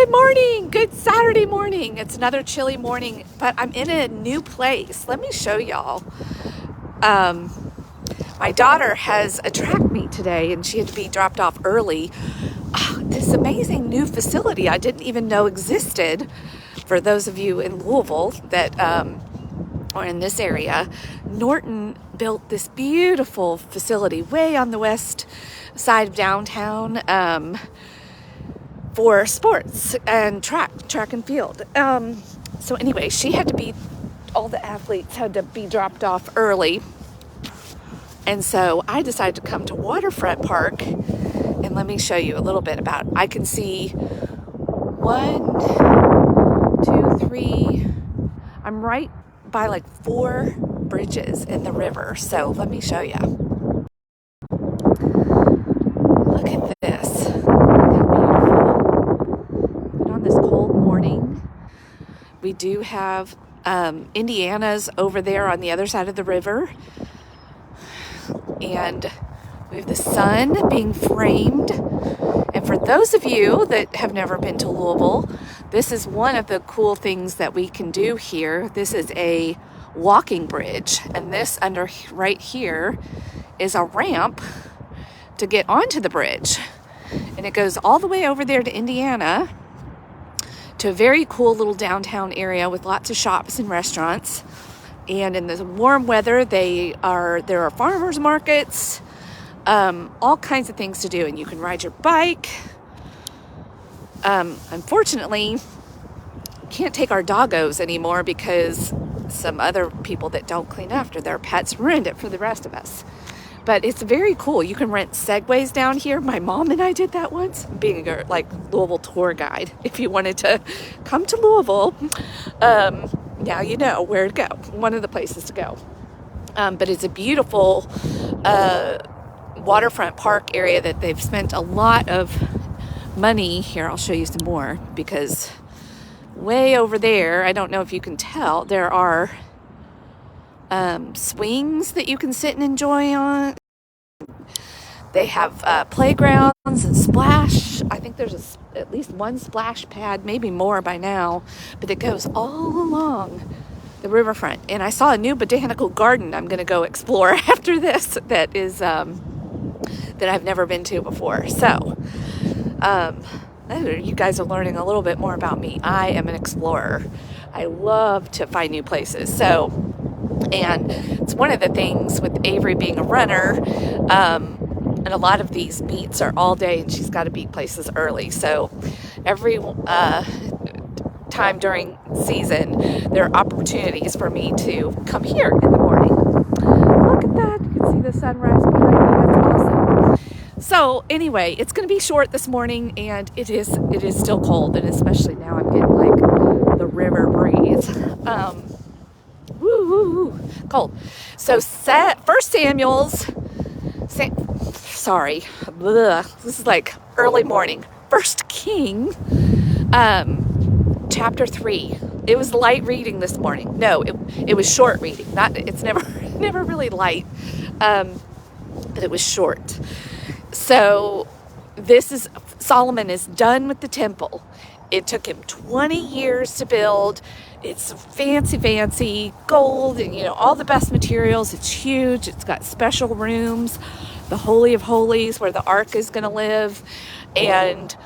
Good morning. Good Saturday morning. It's another chilly morning, but I'm in a new place. Let me show y'all. My daughter has a track meet today and she had to be dropped off early. This amazing new facility I didn't even know existed. For those of you in Louisville that or in this area, Norton built this beautiful facility way on the west side of downtown for sports and track and field. So anyway, all the athletes had to be dropped off early. And so I decided to come to Waterfront Park, and let me show you a little bit about it. I can see 1, 2, 3, I'm right by like 4 bridges in the river. So let me show you. Look at this. Look how beautiful. And on this cold morning, we do have Indiana's over there on the other side of the river. And we have the sun being framed. And for those of you that have never been to Louisville, this is one of the cool things that we can do here. This is a walking bridge. And this right here is a ramp to get onto the bridge. And it goes all the way over there to Indiana, to a very cool little downtown area with lots of shops and restaurants. And in the warm weather, there are farmers markets, all kinds of things to do. And you can ride your bike. Unfortunately, can't take our doggos anymore because some other people that don't clean after their pets ruined it for the rest of us. But it's very cool. You can rent Segways down here. My mom and I did that once, being a Louisville tour guide. If you wanted to come to Louisville, now you know where to go. One of the places to go. But it's a beautiful waterfront park area that they've spent a lot of money. Here, I'll show you some more, because way over there, I don't know if you can tell, there are swings that you can sit and enjoy on. They have playgrounds and splash. I think there's at least one splash pad, maybe more by now, but it goes all along the riverfront. And I saw a new botanical garden I'm going to go explore after this that is that I've never been to before. So you guys are learning a little bit more about me. I am an explorer. I love to find new places. And it's one of the things with Avery being a runner, and a lot of these meets are all day, and she's got to be places early. So every time during season, there are opportunities for me to come here in the morning. Look at that. You can see the sunrise behind me. That's awesome. So anyway, it's going to be short this morning, and it is still cold, and especially now I'm getting like the river breeze. Cold. So 1 Samuel's, this is like early morning. 1 King, chapter 3. It was light reading this morning. No, it was short reading. It's never really light, but it was short. So Solomon is done with the temple. It took him 20 years to build. It's fancy gold and, all the best materials. It's huge. It's got special rooms, the Holy of Holies where the Ark is going to live, and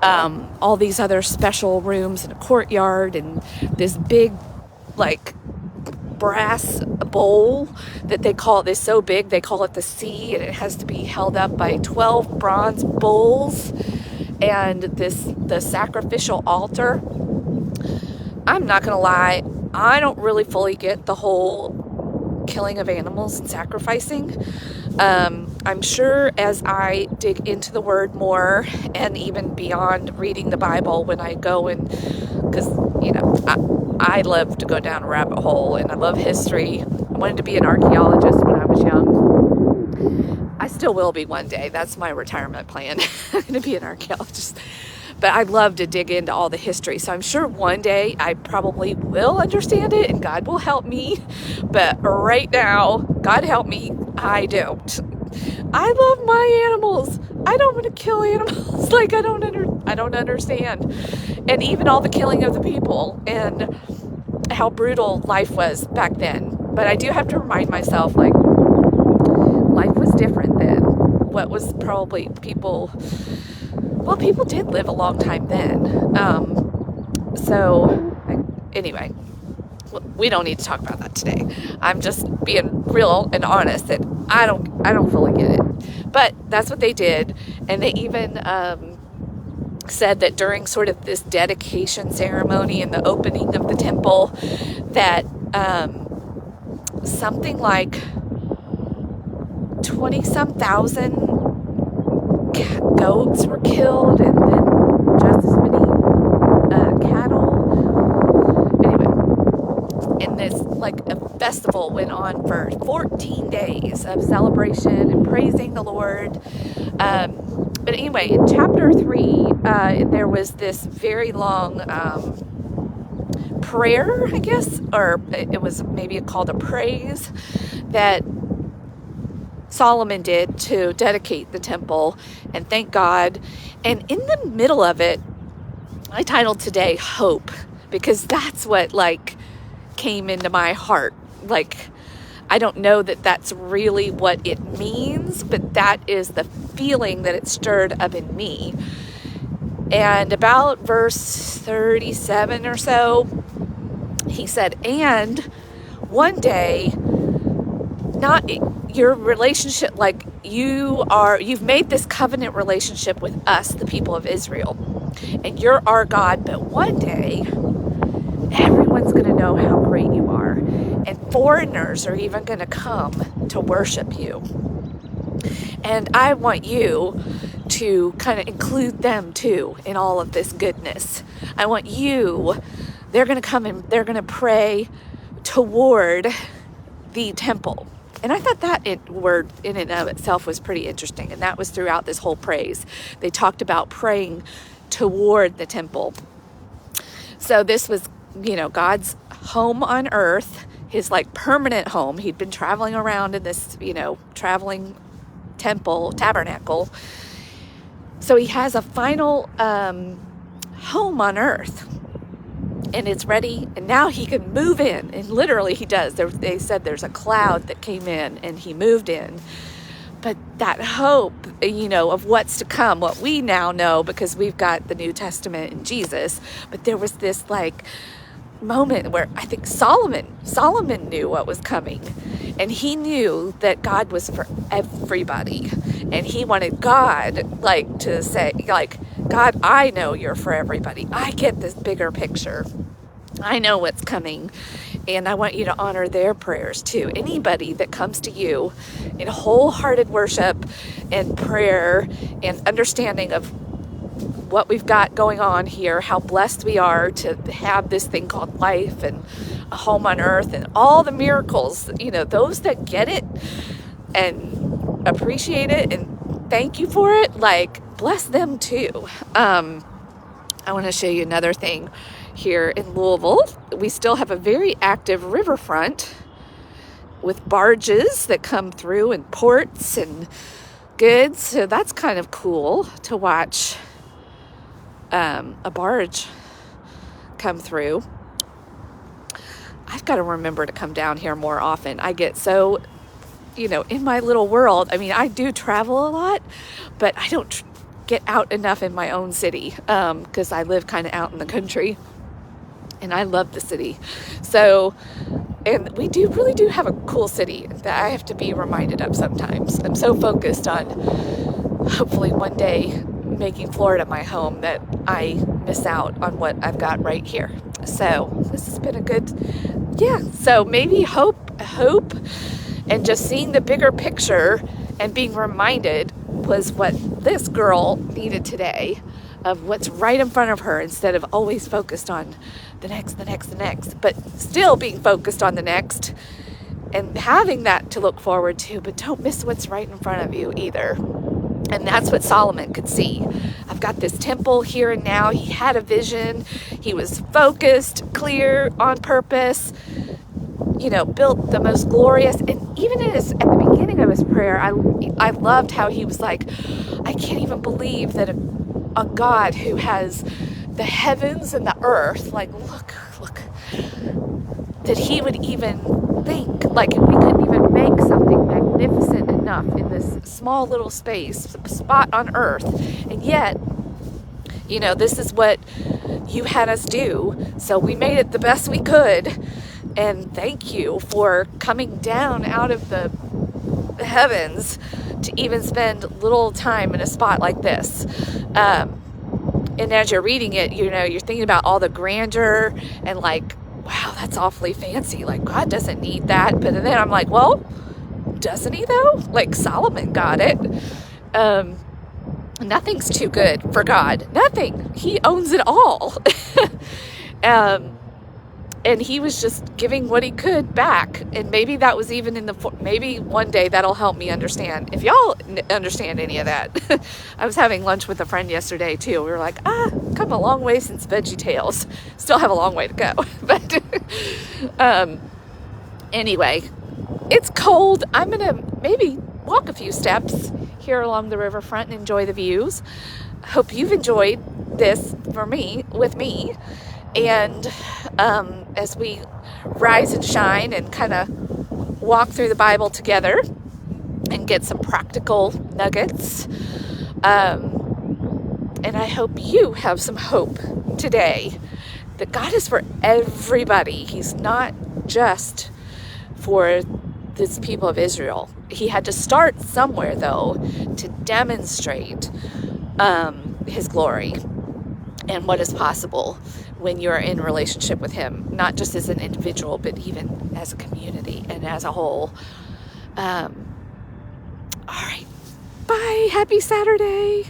all these other special rooms in a courtyard, and this big, brass bowl that they call it. It's so big, they call it the sea, and it has to be held up by 12 bronze bulls, and the sacrificial altar. I'm not gonna lie, I don't really fully get the whole killing of animals and sacrificing. I'm sure as I dig into the word more, and even beyond reading the Bible, when I go because I love to go down a rabbit hole, and I love history. I wanted to be an archaeologist when I was young. I still will be one day. That's my retirement plan. I'm going to be an archaeologist. But I'd love to dig into all the history. So I'm sure one day I probably will understand it, and God will help me. But right now, God help me, I don't. I love my animals. I don't want to kill animals. I don't I don't understand. And even all the killing of the people and how brutal life was back then. But I do have to remind myself, like, life was different then. What was probably people did live a long time then. Anyway, we don't need to talk about that today. I'm just being real and honest that I don't fully get it. But that's what they did. And they even said that during sort of this dedication ceremony and the opening of the temple, that something like 20-some thousand goats were killed, and then just as many cattle. Anyway, and this, like, a festival went on for 14 days of celebration and praising the Lord. But anyway, in chapter 3, there was this very long prayer, I guess, or it was maybe called a praise, that Solomon did to dedicate the temple and thank God. And in the middle of it, I titled today Hope, because that's what, like, came into my heart. Like, I don't know that that's really what it means, but that is the feeling that it stirred up in me. And about verse 37 or so, he said, and one day, not your relationship, like, you've made this covenant relationship with us, the people of Israel, and you're our God, but one day everyone's going to know how great you are, and foreigners are even going to come to worship you. And I want you to kind of include them too in all of this goodness. I want you, they're going to come and they're going to pray toward the temple. And I thought that word in and of itself was pretty interesting. And that was throughout this whole praise. They talked about praying toward the temple. So this was, God's home on earth, his, like, permanent home. He'd been traveling around in this, traveling tabernacle. So he has a final home on earth. And it's ready, and now he can move in. And literally he does. They said there's a cloud that came in, and he moved in. But that hope, of what's to come, what we now know because we've got the New Testament in Jesus. But there was this, like, moment where I think Solomon knew what was coming. And he knew that God was for everybody. And he wanted God, like, to say, like, God, I know you're for everybody. I get this bigger picture. I know what's coming, and I want you to honor their prayers too. Anybody that comes to you in wholehearted worship and prayer and understanding of what we've got going on here, how blessed we are to have this thing called life and a home on earth and all the miracles, those that get it and appreciate it and thank you for it, like, bless them too. I want to show you another thing here in Louisville. We still have a very active riverfront with barges that come through and ports and goods. So that's kind of cool to watch a barge come through. I've got to remember to come down here more often. I get so, in my little world. I mean, I do travel a lot, but I don't get out enough in my own city because I live kind of out in the country. And I love the city. So, and we really do have a cool city that I have to be reminded of sometimes. I'm so focused on hopefully one day making Florida my home that I miss out on what I've got right here. So this has been a good, so maybe hope, and just seeing the bigger picture and being reminded was what this girl needed today, of what's right in front of her instead of always focused on the next, but still being focused on the next and having that to look forward to, but don't miss what's right in front of you either. And that's what Solomon could see. I've got this temple here and now. He had a vision. He was focused, clear, on purpose, built the most glorious. And even at the beginning of his prayer, I loved how he was like, I can't even believe that a God who has the heavens and the earth. Like, look, that he would even think, like, we couldn't even make something magnificent enough in this small little spot on earth. And yet, this is what you had us do. So we made it the best we could. And thank you for coming down out of the heavens to even spend little time in a spot like this. And as you're reading it, you're thinking about all the grandeur and like, wow, that's awfully fancy. Like, God doesn't need that. But then I'm like, well, doesn't he though? Like, Solomon got it. Nothing's too good for God. Nothing. He owns it all. And he was just giving what he could back. And maybe that was even maybe one day that'll help me understand. If y'all understand any of that. I was having lunch with a friend yesterday too. We were like, come a long way since Veggie Tales. Still have a long way to go. But anyway, it's cold. I'm going to maybe walk a few steps here along the riverfront and enjoy the views. Hope you've enjoyed this with me. And as we rise and shine and kind of walk through the Bible together and get some practical nuggets. And I hope you have some hope today that God is for everybody. He's not just for this people of Israel. He had to start somewhere, though, to demonstrate his glory and what is possible when you're in relationship with him, not just as an individual, but even as a community and as a whole. All right. Bye. Happy Saturday.